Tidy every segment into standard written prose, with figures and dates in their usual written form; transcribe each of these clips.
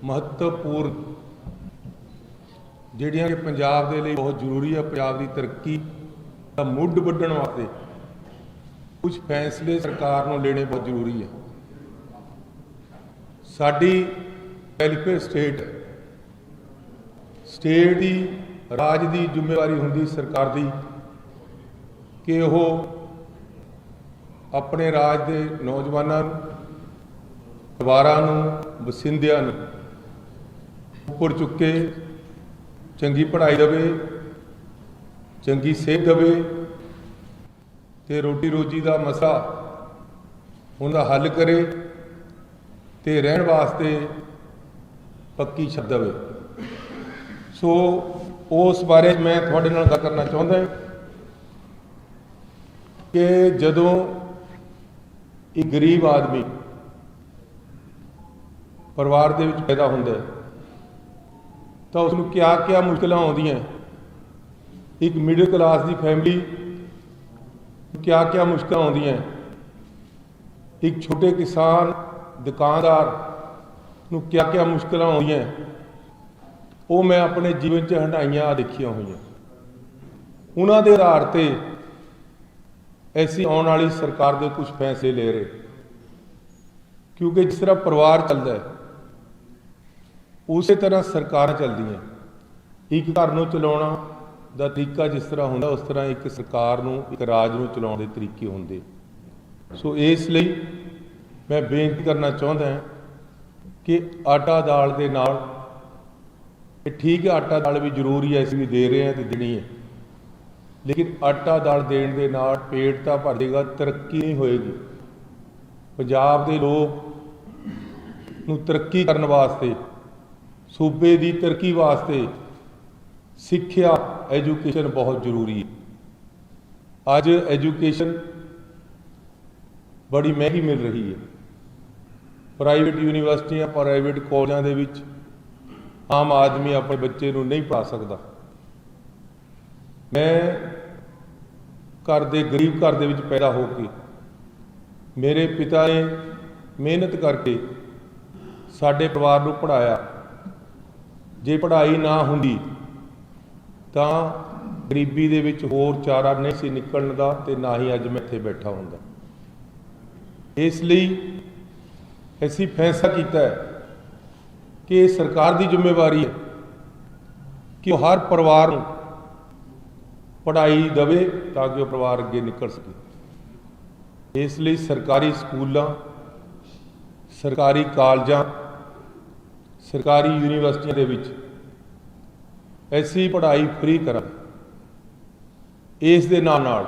महत्वपूर्ण ਜਿਹੜੀਆਂ ਕਿ ਪੰਜਾਬ ਦੇ ਲਈ बहुत ਜ਼ਰੂਰੀ है, ਪੰਜਾਬ ਦੀ ਤਰੱਕੀ ਦਾ ਮੁੱਢ ਵੱਢਣ ਵਾਸਤੇ कुछ फैसले सरकार ਨੂੰ लेने बहुत ਜ਼ਰੂਰੀ है। ਸਾਡੀ ਵੈਲਫੇਅਰ स्टेट की राज की जिम्मेवारी होंगी सरकार की कि वो अपने राज के नौजवानों परिवारों वसिंदियां उपर चुके चंगी पढ़ाई देवे, चंगी सेहत देवे ते रोटी रोजी का मसला उनका हल करे ते रहन वास्ते पक्की छत देवे। सो उस बारे मैं थोड़े नाल गल करना चाहता कि जदों एक गरीब आदमी परिवार दे विच पैदा हुंदा है तो उसनूं क्या क्या मुश्किलां आउंदियां। एक मिडिल क्लास की फैमिली क्या क्या मुश्किलां आउंदियां। एक छोटे किसान दुकानदार नूं क्या क्या मुश्किलां आउंदियां। वो मैं अपने जीवन च हंडाइयां देखिया हुई। उन्होंने आधार पर ऐसी आने वाली सरकार के कुछ फैसले ले रहे, क्योंकि जिस तरह परिवार चलता है उस तरह सरकार चलती हैं। एक घर को चलाने का तरीका जिस तरह होंगे उस तरह एक सरकार नूं, एक राज नूं चलाउण दे तरीके होंगे। सो इसलिए मैं बेनती करना चाहता कि आटा दाल के नाल ठीक है, आटा दाल भी जरूरी है, इस भी दे रहे हैं तो देनी है, लेकिन आटा दाल देने के नाल पेट तो भरेगा, तरक्की नहीं होएगी। पंजाब के लोग नूं तरक्की करने वास्ते, सूबे की तरक्की वास्ते सिक्ख्या एजुकेशन बहुत जरूरी है। अज एजुकेशन बड़ी महंगी मिल रही है। प्राइवेट यूनिवर्सिटियां, प्राइवेट कॉलेजों के विच आम आदमी अपने बच्चे को नहीं पढ़ा सकता। मैं घर दे गरीब घर दे विच पैदा होके मेरे पिता ने मेहनत करके साडे परिवार को पढ़ाया। जे पढ़ाई ना हुंदी तां गरीबी दे विच होर चारा नहीं सी निकलण दा ते ना ही अज मैं इत्थे बैठा हुंदा। इसलिए असीं फैसला कीता है कि सरकार की जिम्मेवारी है कि वो हर परिवार को पढ़ाई देवे ताकि वह परिवार अगे निकल सके। इसलिए सरकारी स्कूलों, सरकारी कॉलेजों, सरकारी यूनिवर्सिटियों के विच ऐसी पढ़ाई फ्री करा। इस दे नाल नाल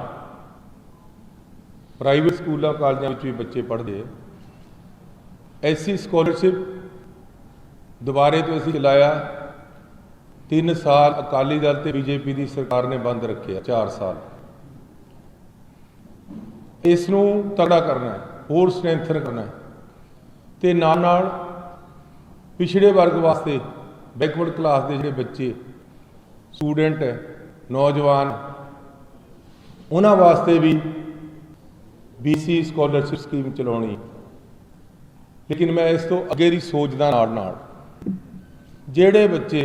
प्राइवेट स्कूलों कॉलेजों में भी बच्चे पढ़ते हैं। ऐसी स्कॉलरशिप दोबारे तो असीं चलाया। 3 साल अकाली दल ते बीजेपी की सरकार ने बंद रखे, 4 साल। इसनूं तगड़ा करना है, होर स्ट्रेंथन करना है ते नाल नाल पिछड़े वर्ग वास्ते, बैकवर्ड क्लास के जिहड़े बच्चे स्टूडेंट है, नौजवान, उन्हां वास्ते भी BC स्कॉलरशिप स्कीम चलाउणी। लेकिन मैं इस तो अगे की सोचदा नाल ਜਿਹੜੇ बच्चे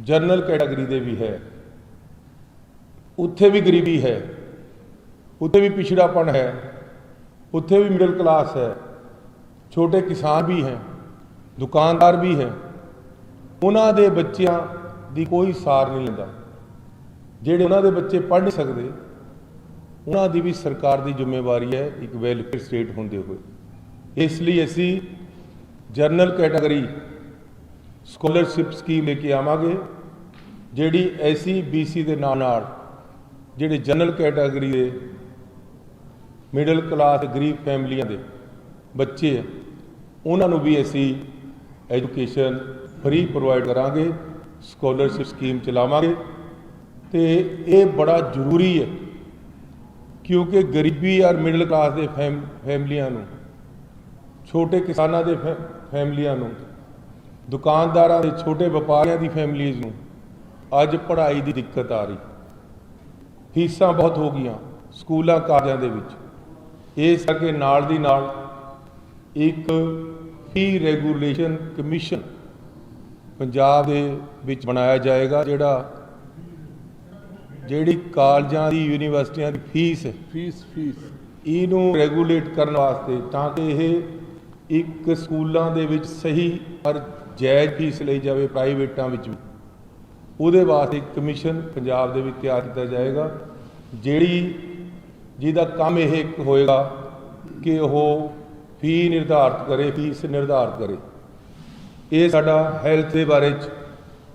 जनरल कैटागरी के भी है, उत्थे भी गरीबी है, उत्थे भी पिछड़ापन है, उत्थे भी मिडिल क्लास है, छोटे किसान भी हैं, दुकानदार भी हैं, उन्हां दे बच्चों की कोई सार नहीं लेंदा। ਜਿਹੜੇ उन्हां दे बच्चे पढ़ नहीं सकते उन्हां दी भी सरकार की जिम्मेवारी है एक वैलफेयर स्टेट होंदे हुए। इसलिए असी जनरल कैटागरी स्कॉलरशिप स्कीम लेके आवांगे, जिहड़ी ऐसी BC के नाल नाल जिहड़े जनरल कैटागरी के मिडल क्लास गरीब फैमिलियां दे बच्चे उन्होंने भी असी एजुकेशन फ्री प्रोवाइड करांगे, स्कॉलरशिप स्कीम चलावांगे। तो ये बड़ा जरूरी है क्योंकि गरीबी और मिडल क्लास के फैमिलियां नूं, छोटे किसानां दे फैमिलियां नूं, दुकानदारां दे, छोटे व्यापारियों की फैमिलीज़ नूं अज पढ़ाई की दिक्कत आ रही। फीसां बहुत हो गई स्कूलों कालजां दे विच। इस करके नाल दी नाल एक फी रेगूलेशन कमीशन पंजाब दे विच बनाया जाएगा, ਜਿਹੜੀ ਕਾਲਜਾਂ ਦੀ यूनिवर्सिटियां की फीस ਇਹਨੂੰ ਰੈਗੂਲੇਟ ਕਰਨ ਵਾਸਤੇ, ਤਾਂ ਕਿ ਇਹ ਇੱਕ ਸਕੂਲਾਂ ਦੇ ਵਿੱਚ ਸਹੀ ਪਰ ਜਾਇਜ਼ ਫੀਸ ਲਈ ਜਾਵੇ ਪ੍ਰਾਈਵੇਟਾਂ ਵਿੱਚ ਵੀ। ਉਹਦੇ ਵਾਸਤੇ ਇੱਕ ਕਮਿਸ਼ਨ ਪੰਜਾਬ ਦੇ ਵਿੱਚ ਤਿਆਰ ਕੀਤਾ ਜਾਏਗਾ, ਜਿਹਦਾ ਕੰਮ ਇਹ ਇੱਕ ਹੋਏਗਾ ਕਿ ਉਹ ਫੀ ਨਿਰਧਾਰਿਤ ਕਰੇ, ਫੀਸ ਨਿਰਧਾਰਿਤ ਕਰੇ। ਇਹ ਸਾਡਾ ਹੈਲਥ ਦੇ ਬਾਰੇ 'ਚ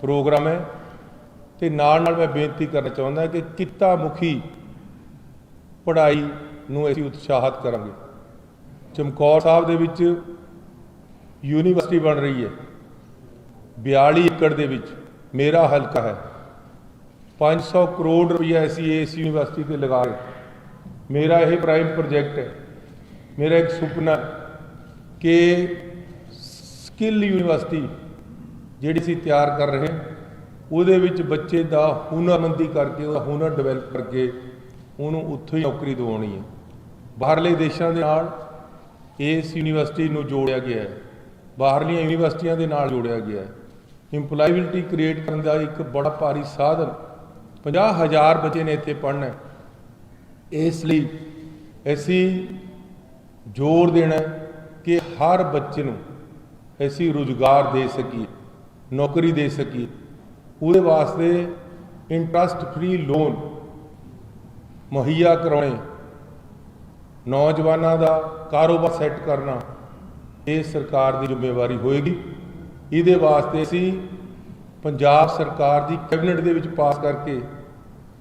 ਪ੍ਰੋਗਰਾਮ ਹੈ। ਤੇ ਨਾਲ मैं बेनती करना चाहता कि किता मुखी पढ़ाई ਨੂੰ ਅਸੀਂ ਉਤਸ਼ਾਹਿਤ ਕਰਾਂਗੇ। ਚਮਕੌਰ ਸਾਹਿਬ ਦੇ ਵਿੱਚ यूनिवर्सिटी बन रही है 42 एकड़ ਦੇ ਵਿੱਚ, मेरा हलका है। 500 करोड़ रुपया ਅਸੀਂ इस यूनिवर्सिटी ਤੇ लगा रहे। मेरा यह प्राइम प्रोजेक्ट है। मेरा एक सुपना कि स्किल यूनिवर्सिटी ਜਿਹੜੀ ਅਸੀਂ ਤਿਆਰ ਕਰ ਰਹੇ ਹਾਂ, ਉਹਦੇ ਵਿੱਚ ਬੱਚੇ ਦਾ ਹੁਨਰਮੰਦੀ ਕਰਕੇ, ਉਹਦਾ ਹੁਨਰ ਡਿਵੈਲਪ ਕਰਕੇ ਉਹਨੂੰ ਉੱਥੋਂ ਹੀ ਨੌਕਰੀ ਦਿਵਾਉਣੀ ਹੈ। ਬਾਹਰਲੇ ਦੇਸ਼ਾਂ ਦੇ ਨਾਲ ਇਸ ਯੂਨੀਵਰਸਿਟੀ ਨੂੰ ਜੋੜਿਆ ਗਿਆ ਹੈ, ਬਾਹਰਲੀਆਂ ਯੂਨੀਵਰਸਿਟੀਆਂ ਦੇ ਨਾਲ ਜੋੜਿਆ ਗਿਆ ਹੈ। ਇੰਪਲਾਈਬਿਲਿਟੀ ਕ੍ਰੀਏਟ ਕਰਨ ਦਾ ਇੱਕ ਬੜਾ ਭਾਰੀ ਸਾਧਨ, 50,000 ਬੱਚੇ ਨੇ ਇੱਥੇ ਪੜ੍ਹਨਾ। ਇਸ ਲਈ ਅਸੀਂ ਜ਼ੋਰ ਦੇਣਾ ਕਿ ਹਰ ਬੱਚੇ ਨੂੰ ਅਸੀਂ ਰੁਜ਼ਗਾਰ ਦੇ ਸਕੀਏ, ਨੌਕਰੀ ਦੇ ਸਕੀਏ। ਉਹਦੇ ਵਾਸਤੇ ਇੰਟਰਸਟ ਫ੍ਰੀ ਲੋਨ ਮੁਹੱਈਆ ਕਰਾਉਣੇ, ਨੌਜਵਾਨਾਂ ਦਾ ਕਾਰੋਬਾਰ ਸੈੱਟ ਕਰਨਾ, ਇਹ ਸਰਕਾਰ ਦੀ ਜ਼ਿੰਮੇਵਾਰੀ ਹੋਏਗੀ। ਇਹਦੇ ਵਾਸਤੇ ਅਸੀਂ ਪੰਜਾਬ ਸਰਕਾਰ ਦੀ ਕੈਬਨਿਟ ਦੇ ਵਿੱਚ ਪਾਸ ਕਰਕੇ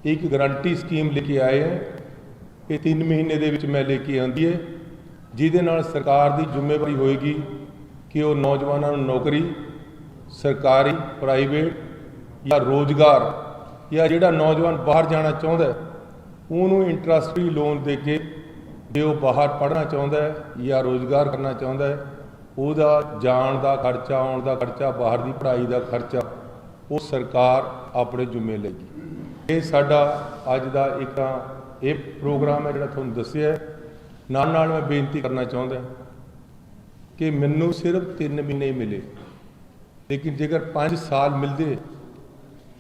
ਇੱਕ ਗਰੰਟੀ ਸਕੀਮ ਲੈ ਕੇ ਆਏ ਹਾਂ। ਇਹ 3 ਮਹੀਨੇ ਦੇ ਵਿੱਚ ਮੈਂ ਲੈ ਕੇ ਆਂਦੀ ਹੈ, ਜਿਹਦੇ ਨਾਲ ਸਰਕਾਰ ਦੀ ਜ਼ਿੰਮੇਵਾਰੀ ਹੋਏਗੀ ਕਿ ਉਹ ਨੌਜਵਾਨਾਂ ਨੂੰ ਨੌਕਰੀ, ਸਰਕਾਰੀ, ਪ੍ਰਾਈਵੇਟ ਜਾਂ ਰੋਜ਼ਗਾਰ, ਜਾਂ ਜਿਹੜਾ ਨੌਜਵਾਨ ਬਾਹਰ ਜਾਣਾ ਚਾਹੁੰਦਾ ਉਹਨੂੰ ਇੰਟਰਸਟ ਫ੍ਰੀ ਲੋਨ ਦੇ ਕੇ, ਜੇ ਉਹ ਬਾਹਰ ਪੜ੍ਹਨਾ ਚਾਹੁੰਦਾ ਹੈ ਜਾਂ ਰੋਜ਼ਗਾਰ ਕਰਨਾ ਚਾਹੁੰਦਾ ਹੈ, ਉਹਦਾ ਜਾਣ ਦਾ ਖਰਚਾ, ਆਉਣ ਦਾ ਖਰਚਾ, ਬਾਹਰ ਦੀ ਪੜ੍ਹਾਈ ਦਾ ਖਰਚਾ ਉਹ ਸਰਕਾਰ ਆਪਣੇ ਜ਼ਿੰਮੇ ਲਏਗੀ। ਇਹ ਸਾਡਾ ਅੱਜ ਦਾ ਇੱਕ ਇਹ ਪ੍ਰੋਗਰਾਮ ਹੈ ਜਿਹੜਾ ਤੁਹਾਨੂੰ ਦੱਸਿਆ। ਨਾਲ ਮੈਂ ਬੇਨਤੀ ਕਰਨਾ ਚਾਹੁੰਦਾ ਕਿ ਮੈਨੂੰ ਸਿਰਫ 3 ਮਹੀਨੇ ਮਿਲੇ, ਲੇਕਿਨ ਜੇਕਰ 5 ਸਾਲ ਮਿਲਦੇ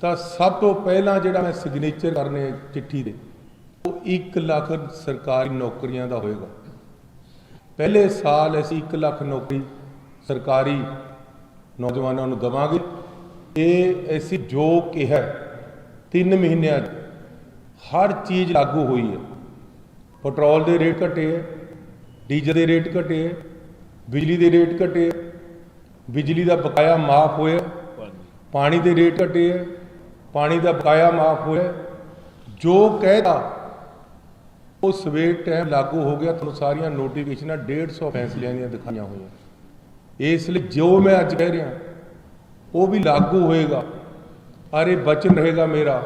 ਤਾਂ ਸਭ ਤੋਂ ਪਹਿਲਾਂ ਜਿਹੜਾ ਮੈਂ ਸਿਗਨੇਚਰ ਕਰਨੇ ਚਿੱਠੀ ਦੇ, ਉਹ 1 ਲੱਖ ਸਰਕਾਰੀ ਨੌਕਰੀਆਂ ਦਾ ਹੋਏਗਾ। ਪਹਿਲੇ ਸਾਲ ਅਸੀਂ 1 ਲੱਖ ਨੌਕਰੀ ਸਰਕਾਰੀ ਨੌਜਵਾਨਾਂ ਨੂੰ ਦੇਵਾਂਗੇ। ਇਹ ਅਸੀਂ ਜੋ ਕਿਹਾ 3 ਮਹੀਨਿਆਂ 'ਚ ਹਰ ਚੀਜ਼ ਲਾਗੂ ਹੋਈ ਹੈ। ਪੈਟਰੋਲ ਦੇ ਰੇਟ ਘਟੇ ਹੈ, ਡੀਜ਼ਲ ਦੇ ਰੇਟ ਘਟੇ ਹੈ, ਬਿਜਲੀ ਦੇ ਰੇਟ ਘਟੇ ਹੈ, ਬਿਜਲੀ ਦਾ ਬਕਾਇਆ ਮਾਫ ਹੋਇਆ, ਪਾਣੀ ਦੇ ਰੇਟ ਘਟੇ ਹੈ, ਪਾਣੀ ਦਾ ਬਕਾਇਆ ਮਾਫ ਹੋਇਆ। ਜੋ ਕਹਿਤਾ ਉਹ ਸਵੇਰ ਟਾਈਮ ਲਾਗੂ ਹੋ ਗਿਆ। ਤੁਹਾਨੂੰ ਸਾਰੀਆਂ ਨੋਟੀਫਿਕੇਸ਼ਨਾਂ 150 ਫੈਸਲਿਆਂ ਦੀਆਂ ਦਿਖਾਈਆਂ ਹੋਈਆਂ। ਇਸ ਲਈ ਜੋ ਮੈਂ ਅੱਜ ਕਹਿ ਰਿਹਾ ਉਹ ਵੀ ਲਾਗੂ ਹੋਏਗਾ। ਅਰੇ ਬਚਨ ਰਹੇਗਾ ਮੇਰਾ,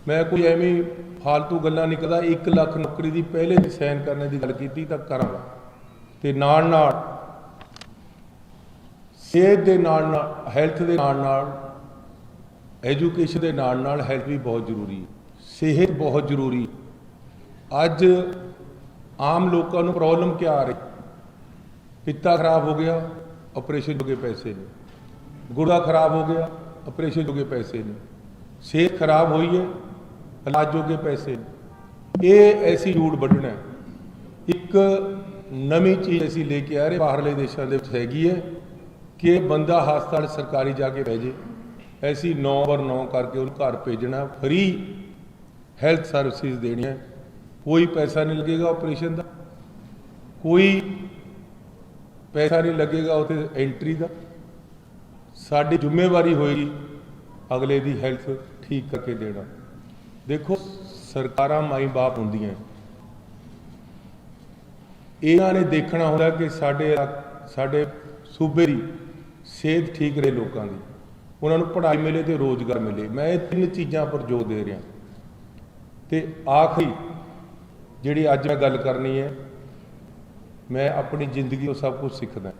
ਮੈਂ ਕੋਈ ਐਵੇਂ ਫालतू ਗੱਲਾਂ ਨਹੀਂ ਕਰਦਾ। 1 ਲੱਖ ਨੌਕਰੀ ਦੀ ਪਹਿਲੇ ਦੀ ਸਾਈਨ ਕਰਨੇ ਦੀ ਗੱਲ ਕੀਤੀ ਤਾਂ ਕਰਾਂਗਾ। ਤੇ ਨਾਲ ਸਿਹਤ ਦੇ ਨਾਲ ਹੈਲਥ ਦੇ ਨਾਲ ਐਜੂਕੇਸ਼ਨ ਦੇ ਨਾਲ ਹੈਲਥ ਵੀ ਬਹੁਤ ਜ਼ਰੂਰੀ ਹੈ। ਸਿਹਤ ਬਹੁਤ ਜ਼ਰੂਰੀ। ਅੱਜ ਆਮ ਲੋਕਾਂ ਨੂੰ ਪ੍ਰੋਬਲਮ ਕੀ ਆ ਰਹੀ, ਪਿੱਤਾ ਖਰਾਬ ਹੋ ਗਿਆ, ਆਪਰੇਸ਼ਨ ਜੋਗੇ ਪੈਸੇ ਨੇ, ਗੁਰਦਾ ਖਰਾਬ ਹੋ ਗਿਆ, ਆਪਰੇਸ਼ਨ ਜੋਗੇ ਪੈਸੇ ਨੇ, ਸਿਹਤ ਖਰਾਬ ਹੋਈ ਹੈ, ਇਲਾਜ ਜੋਗੇ ਪੈਸੇ ਨੇ। ਇਹ ਐਸੀ ਜੂੜ ਵੱਢਣਾ। ਇੱਕ ਨਵੀਂ ਚੀਜ਼ ਅਸੀਂ ਲੈ ਕੇ ਆ ਰਹੇ, ਬਾਹਰਲੇ ਦੇਸ਼ਾਂ ਦੇ ਵਿੱਚ ਹੈਗੀ ਹੈ ਕਿ ਬੰਦਾ ਹਸਪਤਾਲ ਸਰਕਾਰੀ ਜਾ ਕੇ ਬਹਿ ਜੇ, ਐਸੀ 9/9 ਕਰਕੇ ਉਹਨੂੰ ਘਰ ਭੇਜਣਾ, ਫ੍ਰੀ ਹੈਲਥ ਸਰਵਿਸਿਜ਼ ਦੇਣੀਆਂ, ਕੋਈ ਪੈਸਾ ਨਹੀਂ ਲੱਗੇਗਾ ਆਪਰੇਸ਼ਨ ਦਾ, ਕੋਈ ਪੈਸਾ ਨਹੀਂ ਲੱਗੇਗਾ ਉੱਥੇ ਐਂਟਰੀ ਦਾ। ਸਾਡੀ ਜ਼ਿੰਮੇਵਾਰੀ ਹੋਏਗੀ ਅਗਲੇ ਦੀ ਹੈਲਥ ਠੀਕ ਕਰਕੇ ਦੇਣਾ। ਦੇਖੋ ਸਰਕਾਰਾਂ ਮਾਈ ਬਾਪ ਹੁੰਦੀਆਂ, ਇਹਨਾਂ ਨੇ ਦੇਖਣਾ ਹੁੰਦਾ ਕਿ ਸਾਡੇ ਸੂਬੇ ਦੀ ਸਿਹਤ ਠੀਕ ਰਹੇ, ਲੋਕਾਂ ਦੀ, ਉਹਨਾਂ ਨੂੰ ਪੜ੍ਹਾਈ ਮਿਲੇ ਤੇ ਰੋਜ਼ਗਾਰ ਮਿਲੇ। ਮੈਂ ਇਹ 3 ਚੀਜ਼ਾਂ ਪਰ ਜ਼ੋਰ ਦੇ ਰਿਹਾ। ਤੇ ਆਖਰੀ ਜਿਹੜੀ ਅੱਜ ਮੈਂ ਗੱਲ ਕਰਨੀ ਹੈ, ਮੈਂ ਆਪਣੀ ਜ਼ਿੰਦਗੀ ਤੋਂ ਸਭ ਕੁਝ ਸਿੱਖਦਾ।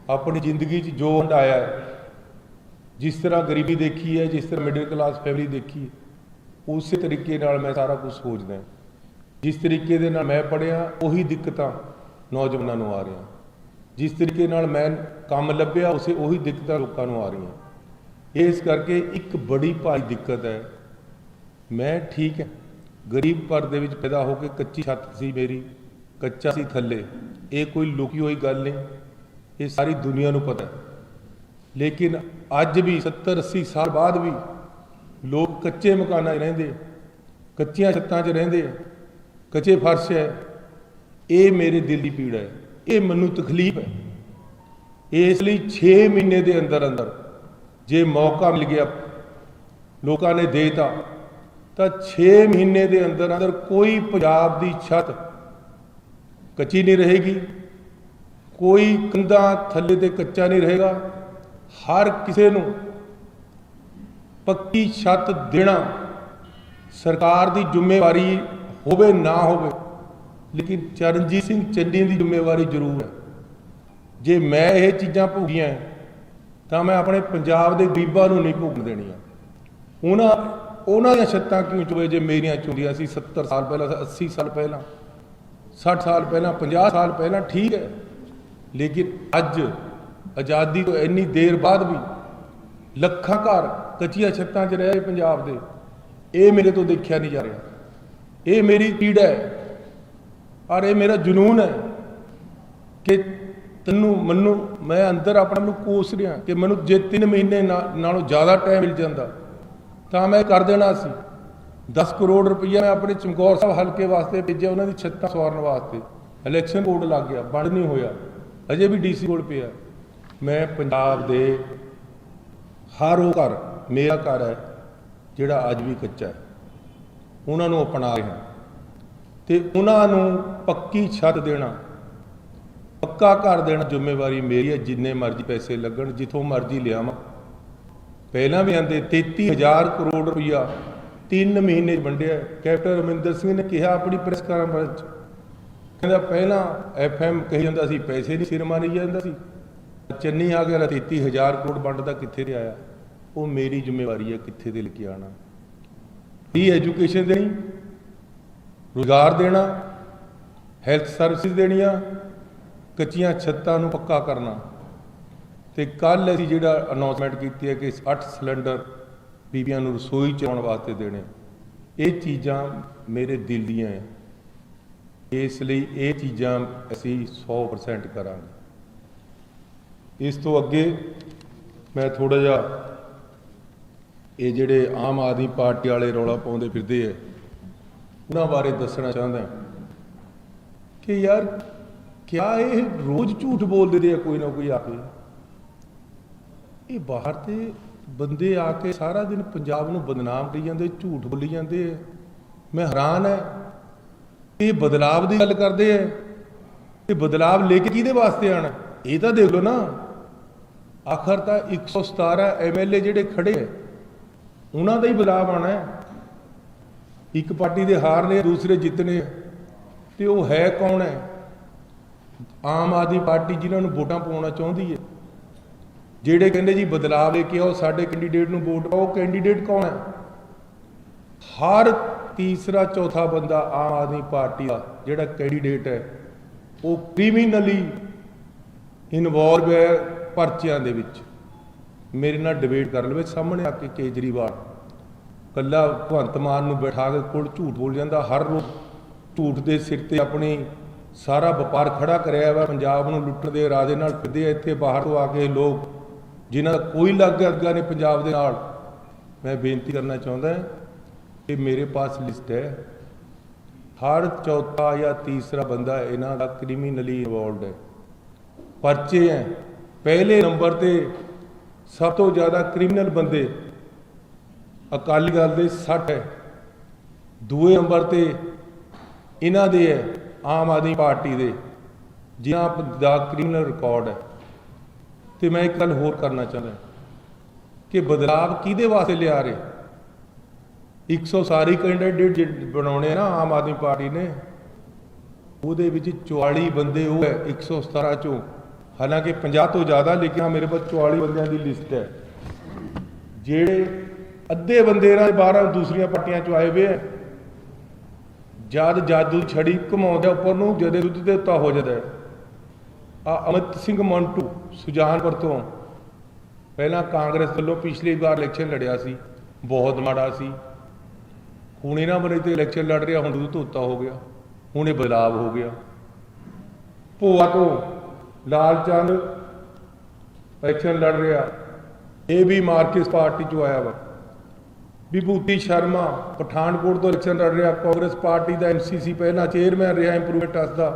ਆਪਣੀ ਜ਼ਿੰਦਗੀ 'ਚ ਜੋ ਹੰਡਾਇਆ ਹੈ, ਜਿਸ ਤਰ੍ਹਾਂ ਗਰੀਬੀ ਦੇਖੀ ਹੈ, ਜਿਸ ਤਰ੍ਹਾਂ ਮਿਡਲ ਕਲਾਸ ਫੈਮਿਲੀ ਦੇਖੀ ਹੈ, ਉਸੇ ਤਰੀਕੇ ਨਾਲ ਮੈਂ ਸਾਰਾ ਕੁਝ ਸੋਚਦਾ। ਜਿਸ ਤਰੀਕੇ ਦੇ ਨਾਲ ਮੈਂ ਪੜ੍ਹਿਆ, ਉਹੀ ਦਿੱਕਤਾਂ ਨੌਜਵਾਨਾਂ ਨੂੰ ਆ ਰਹੀਆਂ। जिस तरीके नाल मैं काम लभ्या उसे ਉਹੀ ਦਿੱਕਤਾਂ ਲੋਕਾਂ ਨੂੰ ਆ ਰਹੀਆਂ। ਇਸ ਕਰਕੇ ਇੱਕ ਬੜੀ ਭਾਰੀ ਦਿੱਕਤ ਹੈ। मैं ठीक है गरीब घर ਦੇ ਵਿੱਚ पैदा हो के कच्ची छत सी मेरी, कच्चा सी थले, ये कोई लुकी हुई गल नहीं, ये सारी दुनिया ਨੂੰ पता है। लेकिन अज भी 70-80 साल बाद भी लोग कच्चे मकाना रहिंदे, कच्चियां छत्तां 'च रहिंदे, कच्चे फर्श है। ये मेरे दिल की पीड़ है, ये मैनू तकलीफ है। इसलिए 6 महीने के अंदर अंदर जे मौका मिल गया लोगों ने देता तो 6 महीने के अंदर अंदर कोई पंजाब की छत कच्ची नहीं रहेगी, कोई कंधा थले ते कच्चा नहीं रहेगा। हर किसी नूं पक्की छत देना सरकार की जिम्मेवारी होवे ना होवे, लेकिन चरणजीत सिंह चन्नी की जिम्मेवारी जरूर है। जे मैं ये चीज़ां भोगियां तो मैं अपने पंजाब के गरीबां नूं नहीं भोगण देणियां। उन्होंने छत्तां क्यों चुए जे मेरियां चुंदियां सी 70 साल पहला, 80 साल पहला, 60 साल पहला, 50 साल पहला, ठीक है। लेकिन अज आज़ादी तो इन्नी देर बाद भी लखां घर कच्चियां छत्तां 'च रहे पंजाब दे, ये मेरे तो देखा नहीं जा रहा। ये मेरी पीड़ा है और ये मेरा जुनून है कि तैनूं मन्नू मैं अंदर अपने नूं कोस रहा कि मैनूं जे 3 महीने नालों ज़्यादा टाइम मिल जाता तो मैं कर देना सी। 10 करोड़ रुपया मैं अपने चमकौर साहब हल्के वास्ते भेजा, उन्होंने छत्तां सवारन वास्ते। इलैक्शन कोड लग गया, बंद नहीं होया, अजे भी DC कोल पिया। मैं पंजाब दे हर वो घर मेरा घर है जिहड़ा अज भी कच्चा है उन्होंने अपना रहा तो उन्होंने पक्की छत देना, पक्का घर देना जिम्मेवारी मेरी है। जिन्ने मर्जी पैसे लगन, जिथों मर्जी लियावां। पहला भी आते 33,000 करोड़ रुपया 3 महीने वंडिया। कैप्टन अमरिंदर सिंह ने कहा अपनी प्रेस कानफ्रेंस कहता पहला FM कही जाता सी पैसे नहीं सिर मारी जाता सी, चन्नी आ गया 33,000 करोड़ वंडदा कित्थे ते आया। वो मेरी जिम्मेवारी है कित्थे ते लेके आना। फ्री एजुकेशन देनी, रोजगार देना, हैल्थ सर्विस देनिया, कच्चियां छत्तां नूं पक्का करना। तो कल असीं जिहड़ा अनाउंसमेंट की है कि 8 सिलेंडर बीबियां नूं रसोई चलाउण वास्ते देने, ये चीज़ां मेरे दिल दियां है। इसलिए ये चीज़ां असीं 100% करांगे। इस तो अगे मैं थोड़ा जिहा ये जिहड़े आम आदमी पार्टी वाले रौला पाउंदे फिरदे है उन्हां बारे दसना चाहता कि यार क्या ये रोज़ झूठ बोलते रहे कोई ना कोई आके। ये बाहर तो बंदे आके सारा दिन पंजाब नूं बदनाम करी जाते, झूठ बोली जाते। मैं हैरान है ये बदलाव की गल करते हैं, ये बदलाव लेके किहदे वास्ते आना ये तो देख लो ना। आखिर तो 117 MLA जिहड़े खड़े है उन्हां दा ही बदलाव आना है। एक पार्टी दे हारने दूसरे जितने, तो वो है कौन है? आम आदमी पार्टी जिन्होंने वोटां पाउणा चाहुंदी है, ਜਿਹੜੇ ਕਹਿੰਦੇ जी बदलाव लेके आओ साडे कैंडीडेट ਨੂੰ वोट पाओ। कैंडीडेट कौन है? हर तीसरा चौथा बंदा आम आदमी पार्टी का ਜਿਹੜਾ कैंडीडेट है वो क्रिमिनली इनवॉल्व है परचियां दे विच। मेरे नाल डिबेट कर लवे सामने आके केजरीवाल कल्ला भगवंत मान नूं बैठा के कोल झूठ बोल जाता। हर रोज झूठ के सिर ते अपनी सारा व्यापार खड़ा कराया वा, पंजाब नूं लुट्टण दे इरादे नाल फिरदे। इत्थे बाहर तो आके लोग जिन्हां दा कोई लग अग्गा नहीं पंजाब दे नाल। मैं बेनती करना चाहुंदा कि मेरे पास लिस्ट है, हर चौथा या तीसरा बंदा इन्हां दा क्रिमिनली इनवॉल्वड है, परचे हैं। पहले नंबर ते सब तो ज़्यादा क्रिमिनल बंदे अकाली दल दे 60 है, दूए नंबर ते इन्हां दे है आम आदमी पार्टी दे जिन्हां दा क्रिमिनल रिकॉर्ड है। तो मैं एक गल होर करना चाहता कि बदलाव किहदे वास्ते लिया रहे। 100 सारी कैंडीडेट बनाने ना आम आदमी पार्टी ने, ਉਹਦੇ ਵਿੱਚ 44 ਬੰਦੇ ਉਹ है 117 ਚੋਂ, हालांकि 50 तो ज़्यादा, लेकिन हाँ मेरे पास 44 बंदियां की लिस्ट है। ਜਿਹੜੇ ਅੱਧੇ ਬੰਦੇ ਇਹਨਾਂ 12 दूसरिया पार्टियां चो आए हुए है। जद जादू छड़ी घुमाते उपर नूं जदे दुध के उत्ता हो जाता है। अमित सिंह मंटू सुजानपुर तो पहला कांग्रेस वालों पिछली बार इलैक्शन लड़िया सी, बहुत माड़ा सी। हुण इन्हां बने तो इलैक्शन लड़ रहा, हुण दुध धोता हो गया, हुण ये बदलाव हो गया। भोआ तो लालचंद इलैक्शन लड़ रहा, ये भी मार्क्सिस्ट पार्टी चो आया वा। विभूति शर्मा पठानकोट तो इलैक्शन लड़ रहा, कांग्रेस पार्टी का MCC पहला चेयरमैन रहा इंप्रूवमेंट ट्रस्ट का,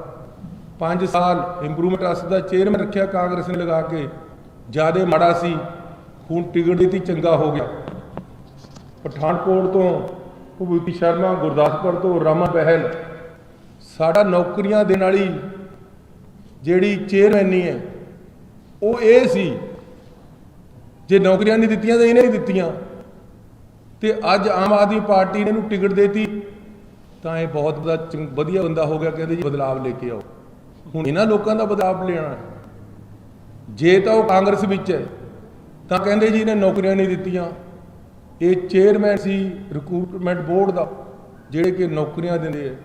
5 साल इंप्रूवमेंट ट्रस्ट का चेयरमैन रखा कांग्रेस ने लगा के, ज़्यादा माड़ा सी, हुण टिकट दी चंगा हो गया। पठानकोट तो विभूति शर्मा, गुरदासपुर तो रमन बहल, साडा नौकरियां देने वाली जिहड़ी चेयरमैनी है वो ये सी, जे नौकरियां नहीं दित्तियां तो इन्हें नहीं दित्तियां, ते अज आम आदमी पार्टी ने इन्हूं टिकट देती तो ये बहुत वधिया बंदा हो गया, कहते जी बदलाव लेके आओ। हुण इन्हां लोकां दा बदलाव लेना है, जे तो कांग्रेस विच है तो कहते जी इन्हें नौकरियां नहीं दित्तियां। ये चेयरमैन सी रिक्रूटमेंट बोर्ड का, जिहड़े कि नौकरियां देंदे है,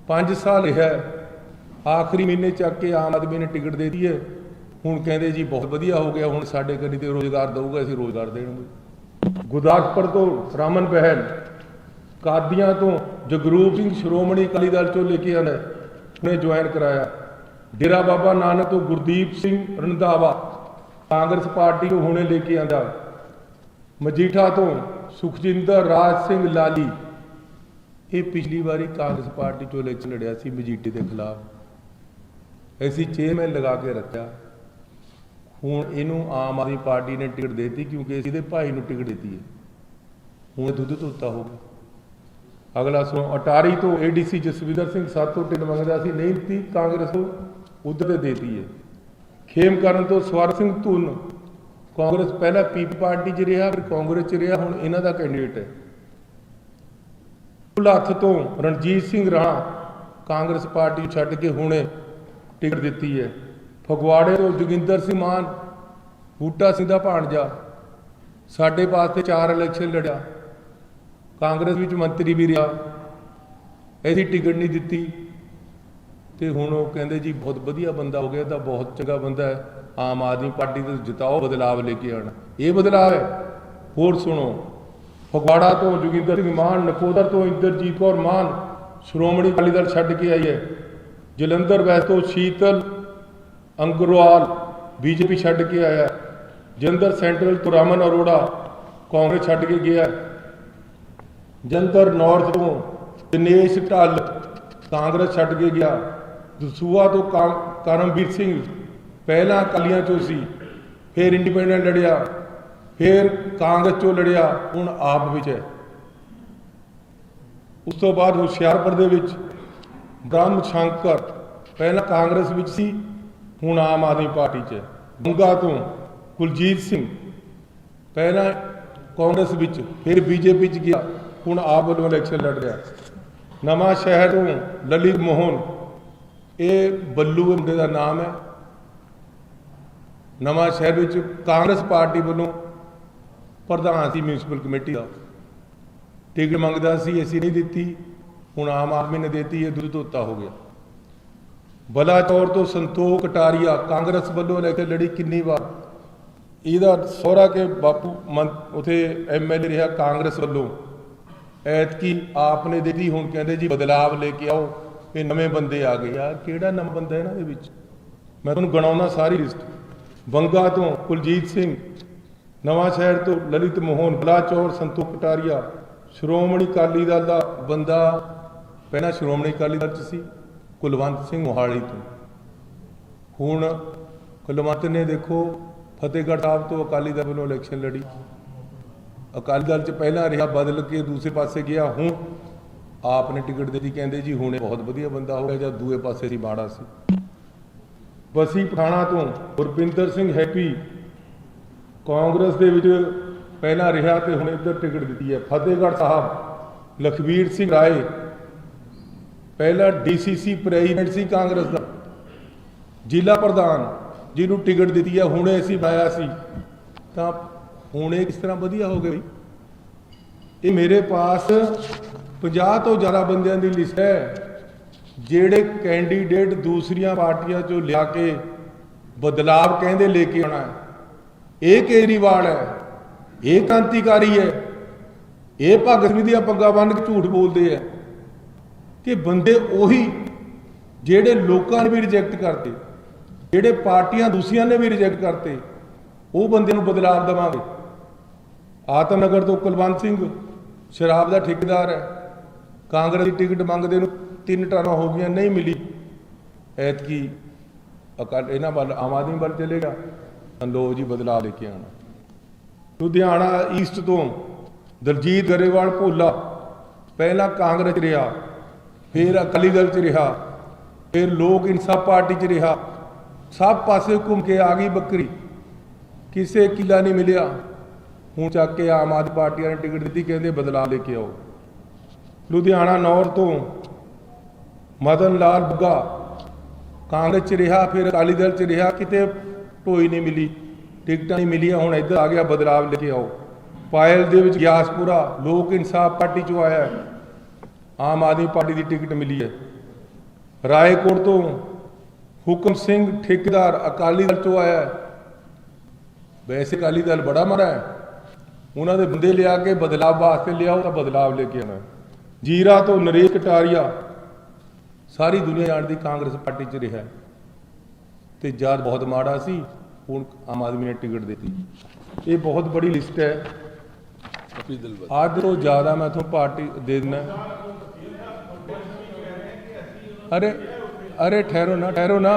5 साल रहा, आखिरी महीने चक के आम आदमी ने टिकट दे दी है। हुण कहते जी बहुत वधिया हो गया, हुण साडे कनी ते रोज़गार दूगा, असीं रोज़गार देंगे। गुरदासपुर तो रमन बहल, कादियां तो जगरूप सिंह श्रोमणी अकाली दल चों लेके आना, उन्हें ज्वाइन कराया। डेरा बाबा नानक तो गुरदीप सिंह रंधावा कांग्रेस पार्टी को हुणे लेके आंदा। मजीठा तो सुखजिंदर राज सिंह लाली, ये पिछली बारी कांग्रेस पार्टी चो इलैक्शन लड़िया सी मजीठे के खिलाफ, ऐसी चेयरमैन लगा के रखा। हुण इनू आम आदमी पार्टी ने टिकट देती क्योंकि इसी भाई नूं टिकट देती है, हुण दुध धोता हो गया। अगला सुनो, अटारी तो ADC जसविंदर सिंह सातों टिकट मंगदा सी, नहीं दी कांग्रेस को, उधर देती है। खेमकरण तो स्वर सिंह धुन, कांग्रेस पहला PP पार्टी च रहा, फिर कांग्रेस च रहा, हुण इन्हां दा कैंडीडेट है। भुलत्थ तो रणजीत सिंह राणा कांग्रेस पार्टी छड्ड के हुणे टिकट दी है। फगवाड़े तो जोगिंदर सिंह मान, बूटा सिंह दा भाणजा, साडे पास 4 इलैक्शन लड़िया, कांग्रेस विच मंत्री भी रहा, ऐसी टिकट नहीं दी, तो हुण वो कहंदे जी बहुत वधिया बंदा हो गया, तो बहुत चंगा बंदा है, आम आदमी पार्टी तो जिताओ, बदलाव लेके आना, ये बदलाव है। होर सुनो, फगवाड़ा तो जोगिंदर सिंह मान, नकोदर तो इंदरजीत कौर मान श्रोमणी अकाली दल छड्ड के आई है। जलंधर वैस तो शीतल अंग्रवाल BJP छड्ड के आया। जलंधर सेंट्रल तो रमन अरोड़ा कांग्रेस छड्ड के गया। जलंधर नॉर्थ तो दिनेश ढल कांग्रेस छड्ड के गया। दसूहा तो करमवीर सिंह पहला अकालियां चो सी, फिर इंडिपेंडेंट लड़िया, फिर कांग्रेस चो लड़िया, हुण आप विच है। उस तो बाद हुशियारपुर दे विच ब्रह्म शंकर पहला कांग्रेस विच सी, हुण आम आदमी पार्टी च। बंगा तो कुलजीत सिंह पहला कांग्रेस विच, फिर BJP च गया, हुण आप वालों इलैक्शन लड़ रहा। नवां शहर तो ललित मोहन, ये बल्लू मुंडे का नाम है, नवां शहर विच कांग्रेस पार्टी वालों प्रधान सी म्यूनसिपल कमेटी का, टिकट मंगदा सी, असीं नहीं दित्ती, हुण आम आदमी ने देती है, दुध धोता हो गया। बलाचौर तो संतोख कटारिया कांग्रेस वालों इलैक्शन लड़ी कितनी बार, इहदा सहुरा के बापू उत्थे MLA रहा कांग्रेस वालों, ऐतकी आपने देती, हुण कहंदे जी बदलाव लेके आओ, ये नवे बंदे आ गए। यार किहड़ा नवां बंदा है इन्हां दे विच, मैं तुहानूं गिणाउणा सारी लिस्ट। बंगा तो कुलजीत सिंह, नवां शहर तो ललित मोहन, बलाचौर संतोख कटारिया, श्रोमणी अकाली दल दा बंदा, पहला श्रोमणी अकाली दल च सी, कुलवंत सिंह मोहाली तो, हुण कुलवंत ने देखो फतेहगढ़ साहब तो अकाली दल वालों इलैक्शन लड़ी, अकाली दल च पहला रहा, बदल के दूसरे पासे गया, हूँ आपने टिकट दी, कहते जी हुणे बहुत वधिया बंदा हो गया, जब दूए पासे सी माड़ा सी। बसी पठाणा तो गुरपिंदर सिंह हैप्पी कांग्रेस दे विच पहला रहा, तो हुणे इधर टिकट दी है। फतेहगढ़ साहब लखबीर सिंह राय पहला DCC प्रेजिडेंट सी कांग्रेस का, जिला प्रधान जिन्होंने टिकट दी है, हुणे असीं पाया सी, तां हुणे किस तरह वधिया हो गई। ये मेरे पास 50 तो ज़्यादा बंदियां दी लिस्ट है, जेड़े कैंडीडेट दूसरिया पार्टियां चो लिया के बदलाव कहते लेके आना है, ये केजरीवाल है, ये क्रांतिकारी है, ये भगत सिंह दी पग्गां बन के झूठ बोलते हैं कि बंदे उही ਜਿਹੜੇ लोगों ने भी रिजेक्ट करते, ਜਿਹੜੇ पार्टियां दूसरिया ने भी रिजेक्ट करते, वो बंदे नूं बदलाव देवांगे। आतमनगर तो कुलवंत सिंह शराब का ठेकेदार है, कांग्रेस की टिकट मंगते 3 टर्म हो गई नहीं मिली, ऐतकी अकाल इन्हां वाल आम आदमी वाल चलेगा, लो जी बदलाव लेके आना। लुधियाना ईस्ट तो दलजीत गरेवाल भोला पहला कांग्रेस च रहा, फिर अकाली दल च रहा, फिर लोक इंसाफ पार्टी च रहा, सब पासे घूम के आ गई बकरी, किसे किला नहीं मिलिया। हूँ चक के आम आदमी पार्टी ने टिकट दी, कहते बदलाव लेके आओ। लुधियाना नॉर्थ तो मदन लाल बुग्गा कांग्रेस च रहा, फिर अकाली दल च रहा, किते ढोई नहीं मिली, टिकट नहीं मिलिया, हूँ इधर आ गया बदलाव लेके आओ। पायल दे विच ग्यासपुरा लोक इंसाफ पार्टी चो आया, आम आदमी पार्टी की टिकट मिली है। रायकोट तो हुकम सिंह ठेकेदार अकाली दल चो आया, वैसे अकाली दल बड़ा मारा है, उन्होंने बंदे लिया के बदलाव वास्ते लियाओ तो बदलाव लेके आना। जीरा तो नरेश कटारिया सारी दुनिया जानती कांग्रेस पार्टी च रहा, तो जद बहुत माड़ा सी, हुण आम आदमी ने टिकट दी। ये बहुत बड़ी लिस्ट है, अज तो ज़्यादा मैं थोड़ा पार्टी दे देना। अरे ठहरो ना,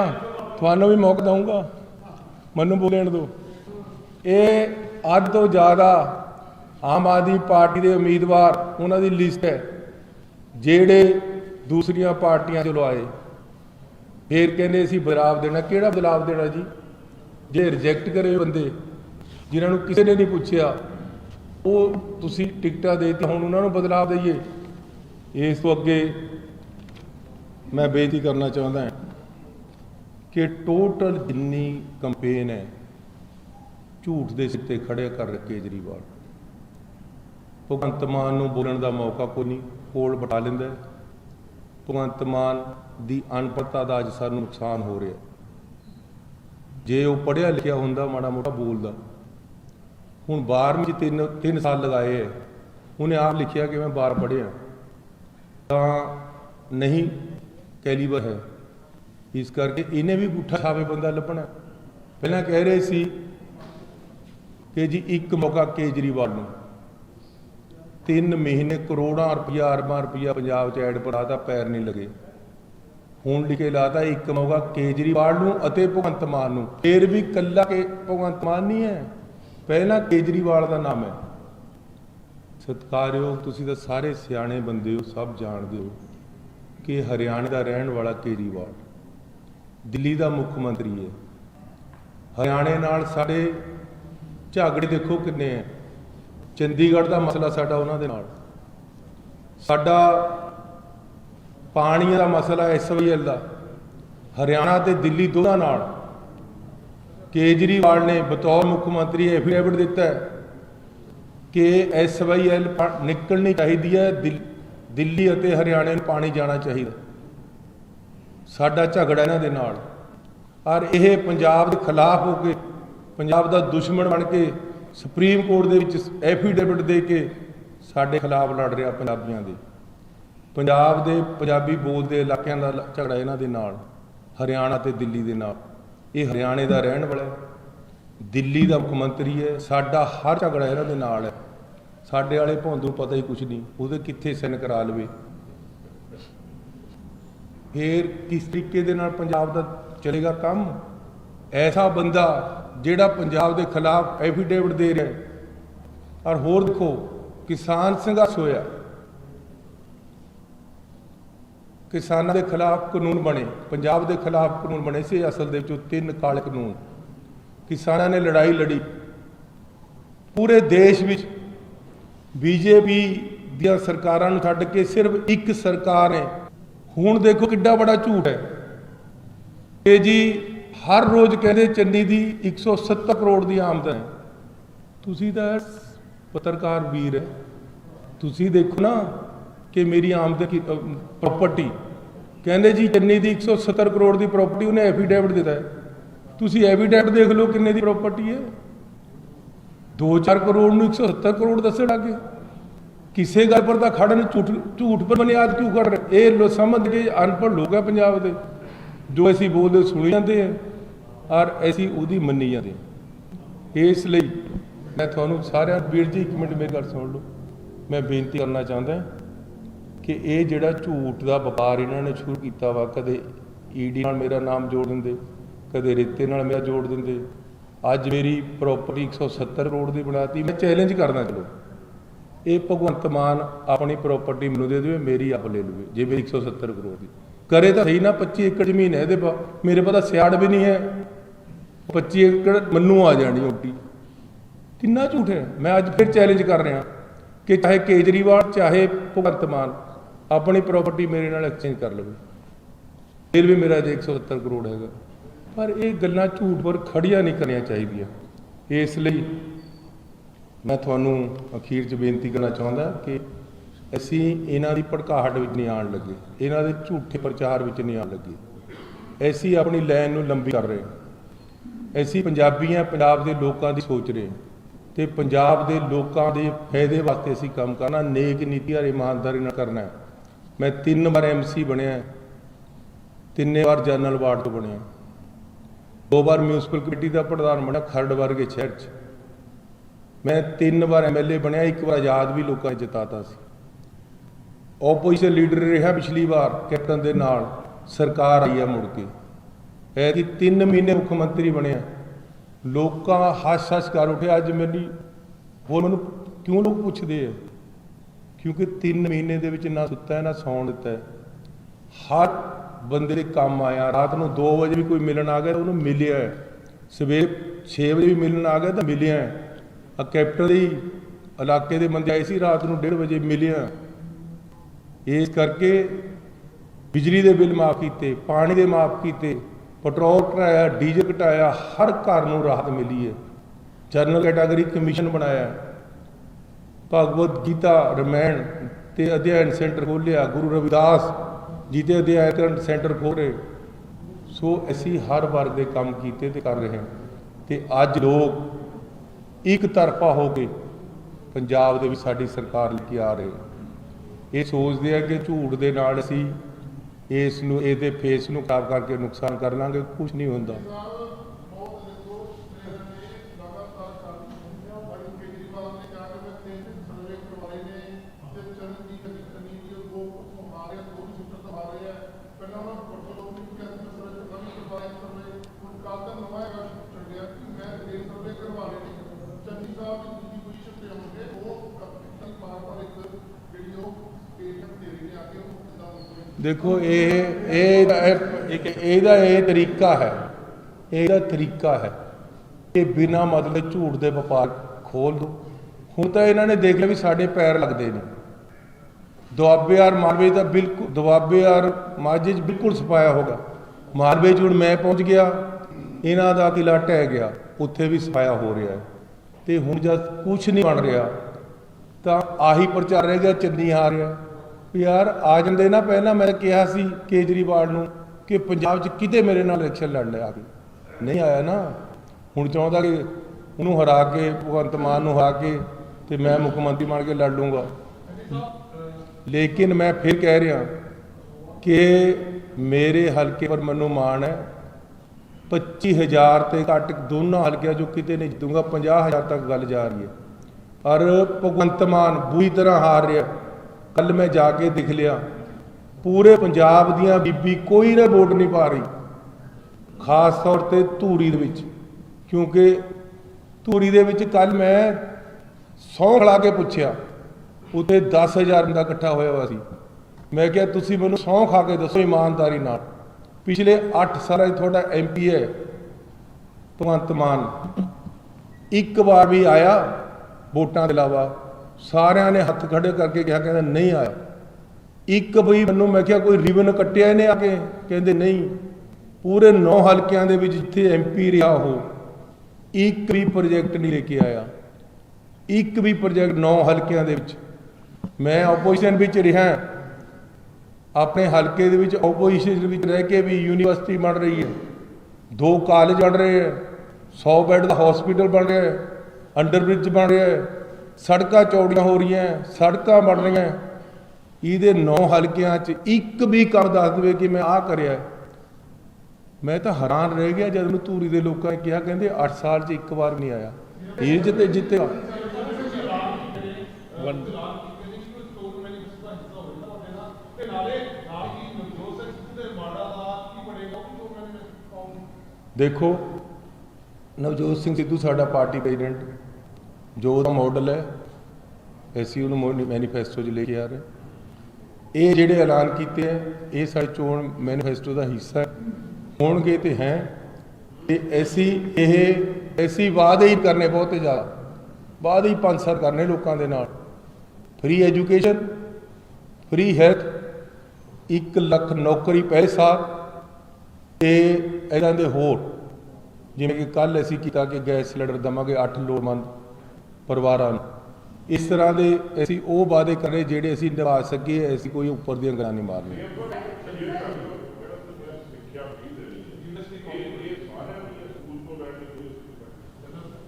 थानों भी मौका दूंगा, मनु बोलने दो। ये अज तो ज़्यादा आम आदमी पार्टी के उम्मीदवार उन्होंने लिस्ट है जेड़े दूसरिया पार्टियां चलो आए, फिर कहते असीं बदलाव देना। किहड़ा बदलाव देना जी? जे रिजेक्ट करे बंदे जिन्होंने किसी ने नहीं पूछा, वो तुसीं टिकटां देती, हुण उन्होंने बदलाव दईए। इस तो अगे मैं बेनती करना चाहता कि टोटल जिन्नी कंपेन है झूठ के सिर ते खड़े कर केजरीवाल। भगवंत मान नूं बोलण दा मौका कोई नहीं, कोल बिठा लैंदा। भगवंत मान की अनपढ़ता का अज सानूं नुकसान हो रहा। जे वो पढ़िया लिखिया हुंदा माड़ा मोटा बोलदा, हुण 12वीं च 3 साल लगाए है, उन्हें आप लिखिया कि मैं 12 पढ़िया, तो नहीं कैलीबर है। इस करके इन्हें भी गुठा छावे बंदा लभना। पहला कह रहे सी कि जी एक मौका केजरीवाल नूं 3 महीने करोड़ों रुपया अरबां रुपया पंजाब च ऐड पढ़ाता, पैर नहीं लगे। हुण लिखे लाता एक मौका केजरीवाल नूं अते भगवंत मान नूं, फिर भी कल्ला के भगवंत मान नहीं है, पहला केजरीवाल का नाम है। सत्कारयोग तुसीं तां सारे सियाणे बंदे हो, सब जानते हो कि हरियाणा का रहने वाला केजरीवाल दिल्ली का मुख्यमंत्री है। हरियाणे नाल साडे झगड़े देखो किन्ने है। चंडीगढ़ का मसला साडा उन्हां दे नाल, साडा पानी का मसला SYL का हरियाणा ते दिल्ली दोनों नाल। केजरीवाल ने बतौर मुख्यमंत्री एफिडेविट दिता है कि SYL निकलनी चाहिए है, दिल्ली और हरियाणे में पानी जाना चाहिए। साडा झगड़ा इन्हां दे नाल, और यह पंजाब के खिलाफ होकर पंजाब का दुश्मन बन के सुप्रीम कोर्ट दे विच एफिडेविट दे के साडे खिलाफ लड़ रहा। पंजाबियों के पंजाब के पंजाबी बोलते इलाकों का झगड़ा इन्हां दे नाल, हरियाणा ते दिल्ली दे नाल। ये हरियाणे का रहने वाला है, दिल्ली का मुख्यमंत्री है, साडा हर झगड़ा इन्हां दे नाल है। साडे वाले भौंदू पता ही कुछ नहीं, उहदे कित्थे सिन करा लवे। फिर किस तरीके दे नाल पंजाब दा चलेगा काम? ऐसा बंदा जिहड़ा पंजाब के खिलाफ एफिडेविट दे रहा है। और होर देखो किसान संघर्ष होया, किसानों के खिलाफ कानून बने, पंजाब के खिलाफ कानून बने से असल दे विचों 3 काले कानून। किसानों ने लड़ाई लड़ी, पूरे देश में बीजेपी दियां सरकारां नूं छड्ड के सिर्फ एक सरकार है। हुण देखो किड्डा बड़ा झूठ है कि जी हर रोज़ कहते चन्नी की 170 करोड़ की आमदन है। तुसी तां पत्रकार वीर है, तुसी देखो ना कि मेरी आमदन की प्रॉपर्टी कहते जी चन्नी की 170 करोड़ की प्रॉपर्टी उन्हें एफिडेविट दिता है। ਤੁਸੀਂ ਐਵੀਡੈਂਟ ਦੇਖ ਲਓ ਕਿੰਨੇ ਦੀ ਪ੍ਰਾਪਰਟੀ ਹੈ। 2-4 ਕਰੋੜ ਨੂੰ 170 ਕਰੋੜ ਦੱਸਣ ਲੱਗੇ। ਕਿਸੇ ਗੱਲ पर ਤਾਂ ਖੜਨ ਝੂਠ पर ਬੁਨਿਆਦ ਕਿਉਂ ਕਰ ਰਹੇ? ਇਹ ਲੋਕ ਸਮਝ ਕੇ ਅਨਪੜ੍ਹ ਲੋਕ ਹੈ ਪੰਜਾਬ ਦੇ, ਜੋ ਅਸੀਂ ਬੋਲਦੇ ਸੁਣੀ ਜਾਂਦੇ हैं ਔਰ ਅਸੀਂ ਉਹਦੀ ਮੰਨੀ ਜਾਂਦੇ ਹਾਂ। ਇਸ ਲਈ मैं ਤੁਹਾਨੂੰ ਸਾਰਿਆਂ ਵੀਰ ਜੀ 1 ਮਿੰਟ ਮੇਰੀ ਗੱਲ ਸੁਣ ਲਓ। मैं ਬੇਨਤੀ ਕਰਨਾ ਚਾਹੁੰਦਾ कि ਇਹ ਜਿਹੜਾ ਝੂਠ ਦਾ ਵਪਾਰ ਇਹਨਾਂ ਨੇ ਸ਼ੁਰੂ ਕੀਤਾ ਵਾ, ਕਦੇ ਈਡੀ ਨਾਲ ਮੇਰਾ ਨਾਮ ਜੋੜ ਦਿੰਦੇ, ਕਦੇ ਰੇਤੇ ਨਾਲ ਮੇਰਾ ਜੋੜ ਦਿੰਦੇ। ਅੱਜ ਮੇਰੀ ਪ੍ਰੋਪਰਟੀ 170 ਕਰੋੜ ਦੀ ਬਣਾਤੀ। मैं ਚੈਲੰਜ ਕਰਦਾ, ਚਲੋ ਇਹ ਭਗਵੰਤ ਮਾਨ ਆਪਣੀ ਪ੍ਰੋਪਰਟੀ ਮੈਨੂੰ ਦੇ ਦੇਵੇ, ਮੇਰੀ ਆਪ ਲੈ ਲਵੇ। ਜੇ ਮੇਰੀ 170 ਕਰੋੜ ਦੀ ਕਰੇ ਤਾਂ ਸਹੀ ਨਾ। 25 ਏਕੜ ਜ਼ਮੀਨ ਹੈ ਇਹਦੇ ਮੇਰੇ ਪਤਾ ਸਿਆੜ ਵੀ ਨਹੀਂ ਹੈ। 25 ਏਕੜ ਮੈਨੂੰ ਆ ਜਾਣੀ ਓਟੀ। ਕਿੰਨਾ ਝੂਠ ਹੈ। मैं ਅੱਜ फिर ਚੈਲੰਜ ਕਰ ਰਿਹਾ कि चाहे केजरीवाल चाहे भगवंत मान अपनी प्रॉपर्टी मेरे नाल एक्सचेंज कर लवे, फिर भी मेरा जो 170 करोड़ है। पर ये गल्लां झूठ पर खड़ियां नहीं करनियां चाहिए। इसलिए मैं तुहानूं अखीर च बेनती करना चाहुंदा कि असीं इन्हां दी भड़काहट विच नहीं आउण लगे, इन्हां दे झूठे प्रचार विच नहीं आउण लगे। असीं अपनी लैन नूं लंबी कर रहे हैं। असीं पंजाबी हां, पंजाब दे लोकां दी सोच रहे हैं ਤੇ ਪੰਜਾਬ ਦੇ ਲੋਕਾਂ ਦੇ ਫਾਇਦੇ ਵਾਸਤੇ ਅਸੀਂ ਕੰਮ ਕਰਨਾ, ਨੇਕ ਨੀਤੀ ਔਰ ਇਮਾਨਦਾਰੀ ਨਾਲ ਕਰਨਾ। ਮੈਂ 3 ਵਾਰ MC ਬਣਿਆ, 3 ਵਾਰ ਜਨਰਲ ਵਾਰਡ ਤੋਂ ਬਣਿਆ, 2 ਵਾਰ ਮਿਊਨਿਸਪਲ ਕਮੇਟੀ ਦਾ ਪ੍ਰਧਾਨ ਬਣਿਆ ਖਰੜ ਵਰਗੇ ਸ਼ਹਿਰ 'ਚ। ਮੈਂ 3 ਵਾਰ MLA ਬਣਿਆ, 1 ਵਾਰ ਆਜ਼ਾਦ ਵੀ ਲੋਕਾਂ ਨੇ ਜਿਤਾਤਾ ਸੀ। ਓਪੋਜੀਸ਼ਨ ਲੀਡਰ ਰਿਹਾ ਪਿਛਲੀ ਵਾਰ ਕੈਪਟਨ ਦੇ ਨਾਲ, ਸਰਕਾਰ ਆਈ ਆ ਮੁੜ ਕੇ। ਐਤਕੀ 3 ਮਹੀਨੇ ਮੁੱਖ ਮੰਤਰੀ ਬਣਿਆ, ਲੋਕਾਂ ਹੱਸ ਕਰ ਉੱਠਿਆ। ਅੱਜ ਮੈਨੂੰ ਹੋਰ ਮੈਨੂੰ ਕਿਉਂ ਲੋਕ ਪੁੱਛਦੇ ਆ? ਕਿਉਂਕਿ 3 ਮਹੀਨੇ ਦੇ ਵਿੱਚ ਨਾ ਸੁੱਤਾ ਹੈ ਨਾ ਸੌਣ ਦਿੱਤਾ ਹੈ। ਹਰ ਬੰਦੇ ਦੇ ਕੰਮ ਆਇਆ। ਰਾਤ ਨੂੰ 2 ਵਜੇ ਵੀ ਕੋਈ ਮਿਲਣ ਆ ਗਿਆ ਤਾਂ ਉਹਨੂੰ ਮਿਲਿਆ, ਸਵੇਰੇ 6 ਵਜੇ ਵੀ ਮਿਲਣ ਆ ਗਿਆ ਤਾਂ ਮਿਲਿਆ। ਆ ਕੈਪਟਨ ਦੇ ਇਲਾਕੇ ਦੇ ਬੰਦੇ ਆਏ ਸੀ, ਰਾਤ ਨੂੰ 1:30 ਵਜੇ ਮਿਲਿਆ। ਇਸ ਕਰਕੇ ਬਿਜਲੀ ਦੇ ਬਿੱਲ ਮਾਫ ਕੀਤੇ, ਪਾਣੀ ਦੇ ਮਾਫ ਕੀਤੇ, ਪੈਟਰੋਲ ਘਟਾਇਆ, ਡੀਜ਼ਲ ਘਟਾਇਆ, हर घर ਨੂੰ राहत मिली है। जनरल कैटागरी कमीशन बनाया, भगवत गीता रामायण ते अध्ययन सेंटर खोलिया, गुरु रविदास जी ते अध्ययन सेंटर खोल रहे। सो असी हर वर्ग के काम किए ते कर रहे हैं। तो अज लोग एक तरफा हो के पंजाब दे विच साडी सरकार लेके आ रहे। ये सोचते हैं कि झूठ के नाल असी इस फेस नूं खराब करके नुकसान कर लांगे। कुछ नहीं होंदा। देखो ये तरीका है, ਇਹਦਾ तरीका है कि बिना मतलब झूठ के व्यापार खोल दो। ਹੁਣ ਤਾਂ ਇਹਨਾਂ ਨੇ देख लिया भी साढ़े पैर लगते नहीं। ਦੁਆਬੇ और मालवे का बिल्कुल, ਦੁਆਬੇ और माझे बिल्कुल सफाया होगा। मालवे ਹੁਣ मैं पहुँच गया, ਇਹਨਾਂ ਦਾ किला ਢਹਿ गया, उत्थे भी सफाया हो रहा है। तो ਹੁਣ जब कुछ नहीं बन रहा तो आही प्रचार रह गया, चन्नी आ रहा यार आ जाते ना। पहला मैं कहा सी केजरीवाल नूं कि पंजाब च किते मेरे नाल इलेक्शन लड़ने आ गए, नहीं आया ना। हुण चाहुंदा कि उन्होंने हरा के भगवंत मान नूं हरा के ते मैं मुख्यमंत्री बन के लड़ लूँगा। लेकिन मैं फिर कह रहा कि मेरे हल्के पर मैनूं मान है। 25,000 ते घट दोनों हल्के जो किते नहीं जितूंगा, 50,000 तक गल जा रही है। और भगवंत मान बुरी तरह हार रहा। कल मैं जाके दिख लिया पूरे पंजाब दियां बीबी कोई ना वोट नहीं पा रही, खास तौर पर धूरी दे विच। क्योंकि धूरी दे विच कल मैं 100 खड़ा के पूछया, उत्ते 10,000 बंदा इकट्ठा होया हुआ सी। मैं क्या तुसीं मैनूं 100 खा के दसो ईमानदारी नाल, पिछले 8 साल थोड़ा MP है भगवंत मान, एक बार भी आया वोटां के अलावा? सारिਆਂ ने हथ खड़े करके कहा, कहते नहीं आया। एक भी मैनूं मैं क्या कोई रिबन कट्टिया इन्हें आके? कहते नहीं। पूरे 9 हल्कियां दे विच जिथे MP रहा हो, एक भी प्रोजेक्ट नहीं लेके आया, एक भी प्रोजेक्ट 9 हल्कियां दे विच। मैं ओपोजिशन विच रहा, अपने हल्के दे विच ओपोजिशन विच रह के भी यूनीवर्सिटी बन रही है, 2 ਕਾਲਜ ਬਣ ਰਹੇ ਹੈ, 100 ਬੈੱਡ ਦਾ ਹਸਪੀਟਲ ਬਣ ਰਿਹਾ ਹੈ, ਅੰਡਰਬ੍ਰਿਜ ਬਣ ਰਿਹਾ ਹੈ, ਸੜਕਾਂ ਚੌੜੀਆਂ ਹੋ ਰਹੀਆਂ, ਸੜਕਾਂ ਬਣ ਰਹੀਆਂ। ਇਹਦੇ 9 ਹਲਕਿਆਂ 'ਚ ਇੱਕ ਵੀ ਕੰਮ ਦੱਸ ਦੇਵੇ ਕਿ ਮੈਂ ਆਹ ਕਰਿਆ। ਮੈਂ ਤਾਂ ਹੈਰਾਨ ਰਹਿ ਗਿਆ ਜਦ ਮੈਨੂੰ ਧੂਰੀ ਦੇ ਲੋਕਾਂ ਨੇ ਕਿਹਾ, ਕਹਿੰਦੇ 8 ਸਾਲ 'ਚ ਇੱਕ ਵਾਰ ਨਹੀਂ ਆਇਆ। ਇਹ ਜਿੱਤੇ देखो, नवजोत सिंह सिद्धू साडा पार्टी प्रेजिडेंट जो ਉਹਦਾ मॉडल है, ਅਸੀਂ ਉਹਨੂੰ मैनीफेस्टो 'ਚ ले के आ रहे। ਇਹ ਜਿਹੜੇ ਐਲਾਨ ਕੀਤੇ ਹੈ ਇਹ ਸਾਡੇ ਚੋਣ मैनीफेस्टो ਦਾ ਹਿੱਸਾ ਹੋਣਗੇ ਤੇ ਹੈ। ਤੇ ਅਸੀਂ ਵਾਅਦੇ ਹੀ ਕਰਨੇ ਬਹੁਤੇ ਜ਼ਿਆਦਾ, ਵਾਅਦੇ ਹੀ 5 ਕਰਨੇ ਲੋਕਾਂ ਦੇ ਨਾਲ। Free education, free health, 1 lakh नौकरी ਪਹਿਲੇ ਸਾਲ ਤੇ ਇਹਨਾਂ ਦੇ ਹੋਰ ਜਿਵੇਂ ਕਿ ਕੱਲ੍ਹ ਅਸੀਂ ਕੀਤਾ ਕਿ ਗੈਸ ਸਿਲੰਡਰ ਦੇਵਾਂਗੇ 8 ਲੋੜਵੰਦ ਪਰਿਵਾਰਾਂ ਨੂੰ। ਇਸ ਤਰ੍ਹਾਂ ਦੇ ਅਸੀਂ ਉਹ ਵਾਅਦੇ ਕਰ ਰਹੇ ਜਿਹੜੇ ਅਸੀਂ ਨਿਭਾ ਸਕੀਏ। ਅਸੀਂ ਕੋਈ ਉੱਪਰ ਦੀਆਂ ਗੱਲਾਂ ਨਹੀਂ ਮਾਰਨੀਆਂ।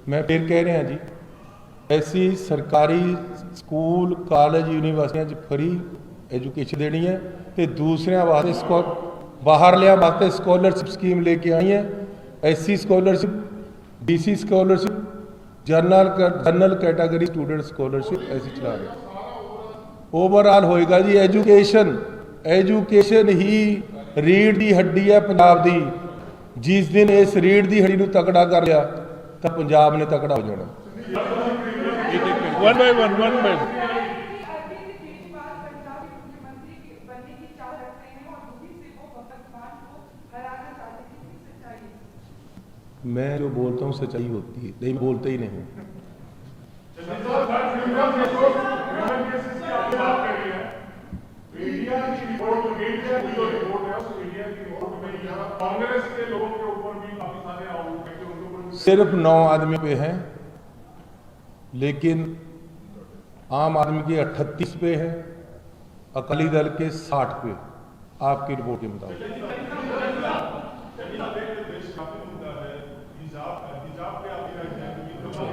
ਮੈਂ ਫਿਰ ਕਹਿ ਰਿਹਾ ਜੀ, ਅਸੀਂ ਸਰਕਾਰੀ ਸਕੂਲ ਕਾਲਜ ਯੂਨੀਵਰਸਿਟੀਆਂ 'ਚ ਫਰੀ ਐਜੂਕੇਸ਼ਨ ਦੇਣੀ ਹੈ ਤੇ ਦੂਸਰਿਆਂ ਵਾਸਤੇ ਬਾਹਰਲਿਆਂ ਵਾਸਤੇ ਸਕੋਲਰਸ਼ਿਪ ਸਕੀਮ ਲੈ ਕੇ ਆਈ ਹੈ। SC scholarship, BC scholarship, general category student scholarship ऐसी चला रहे। ओवरऑल होएगा जी एजुकेशन ही रीढ़ की हड्डी है पंजाब दी। जिस दिन इस रीढ़ की हड्डी नूं तकड़ा कर लिया तो पंजाब ने तकड़ा हो जाना। one by one मैं जो बोलता हूँ सच्चाई होती है, नहीं बोलते ही नहीं। सिर्फ 9 आदमी पे हैं, लेकिन आम आदमी के 38 पे है, अकाली दल के 60 पे। आपकी रिपोर्ट के मुताबिक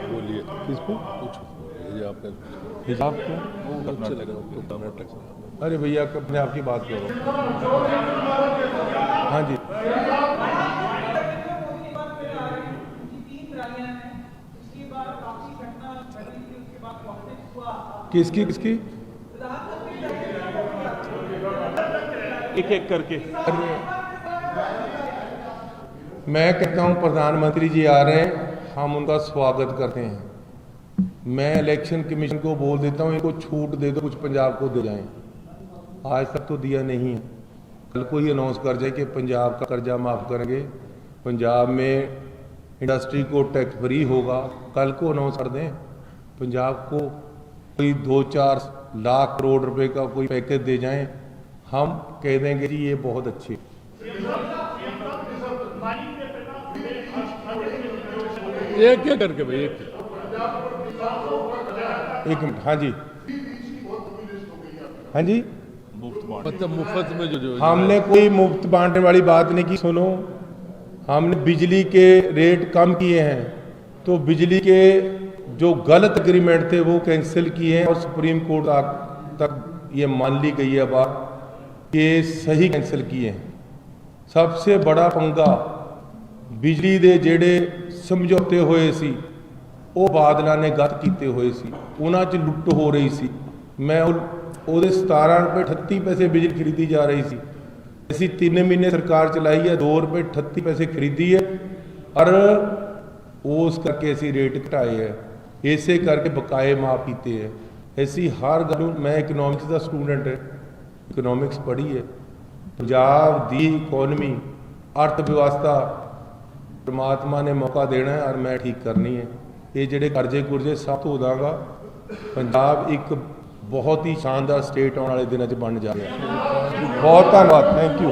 बोलिए किस पे पूछो। हिजाब क्यों? अरे भैया अपने आप की बात करो। हाँ जी, किसकी एक करके। मैं कहता हूं प्रधानमंत्री जी आ रहे हैं, हम उनका स्वागत करते हैं। मैं इलेक्शन कमीशन को बोल देता हूं इनको छूट दे दो, कुछ पंजाब को दे जाएं। आज तक तो दिया नहीं है। कल को ही अनाउंस कर जाए कि पंजाब का कर्जा माफ़ करेंगे, पंजाब में इंडस्ट्री को टैक्स फ्री होगा। कल को अनाउंस कर दें, पंजाब को कोई 2-4 लाख करोड़ रुपए का कोई पैकेज दे जाएं, हम कह देंगे जी ये बहुत अच्छे। एक क्या करके भाई एक मिनट। हाँ जी, हाँ जी, मतलब मुफ्त में जो हमने कोई मुफ्त बांटने वाली बात नहीं की। सुनो, हमने बिजली के रेट कम किए हैं, तो बिजली के जो गलत एग्रीमेंट थे वो कैंसिल किए हैं और सुप्रीम कोर्ट तक ये मान ली गई है बात कि सही कैंसिल किए हैं। सबसे बड़ा पंगा बिजली दे जेड़े समझौते होए सी ਉਹ ਬਾਦਲਾਂ ਨੇ ਗਲਤ ਕੀਤੇ ਹੋਏ ਸੀ, ਉਹਨਾਂ 'ਚ ਲੁੱਟ ਹੋ ਰਹੀ ਸੀ। ਮੈਂ ਉਹਦੇ 17 ਰੁਪਏ 38 ਪੈਸੇ ਬਿਜਲੀ ਖਰੀਦੀ ਜਾ ਰਹੀ ਸੀ। ਅਸੀਂ 3 ਮਹੀਨੇ ਸਰਕਾਰ ਚਲਾਈ ਹੈ, 2 ਰੁਪਏ 38 ਪੈਸੇ ਖਰੀਦੀ ਹੈ, ਔਰ ਉਸ ਕਰਕੇ ਅਸੀਂ ਰੇਟ ਘਟਾਏ ਹੈ, ਇਸੇ ਕਰਕੇ ਬਕਾਏ ਮਾਫ ਕੀਤੇ ਹੈ। ਅਸੀਂ ਹਰ ਗੱਲ ਨੂੰ, ਮੈਂ ਇਕਨੋਮਿਕਸ ਦਾ ਸਟੂਡੈਂਟ ਹੈ, ਇਕਨੋਮਿਕਸ ਪੜ੍ਹੀ ਹੈ। ਪੰਜਾਬ ਦੀ ਇਕੋਨਮੀ, अर्थ व्यवस्था परमात्मा ने मौका देना है और मैं ठीक करनी है। ये ਜਿਹੜੇ ਕਰਜ਼ੇ ਕੁਰਜ਼ੇ ਸਭ ਤੋਂ ਦਾਂਗਾ। ਪੰਜਾਬ ਇੱਕ ਬਹੁਤ ਹੀ ਸ਼ਾਨਦਾਰ ਸਟੇਟ ਆਉਣ ਵਾਲੇ ਦਿਨਾਂ 'ਚ ਬਣ ਜਾ ਰਿਹਾ। ਬਹੁਤ ਧੰਨਵਾਦ, ਥੈਂਕ ਯੂ।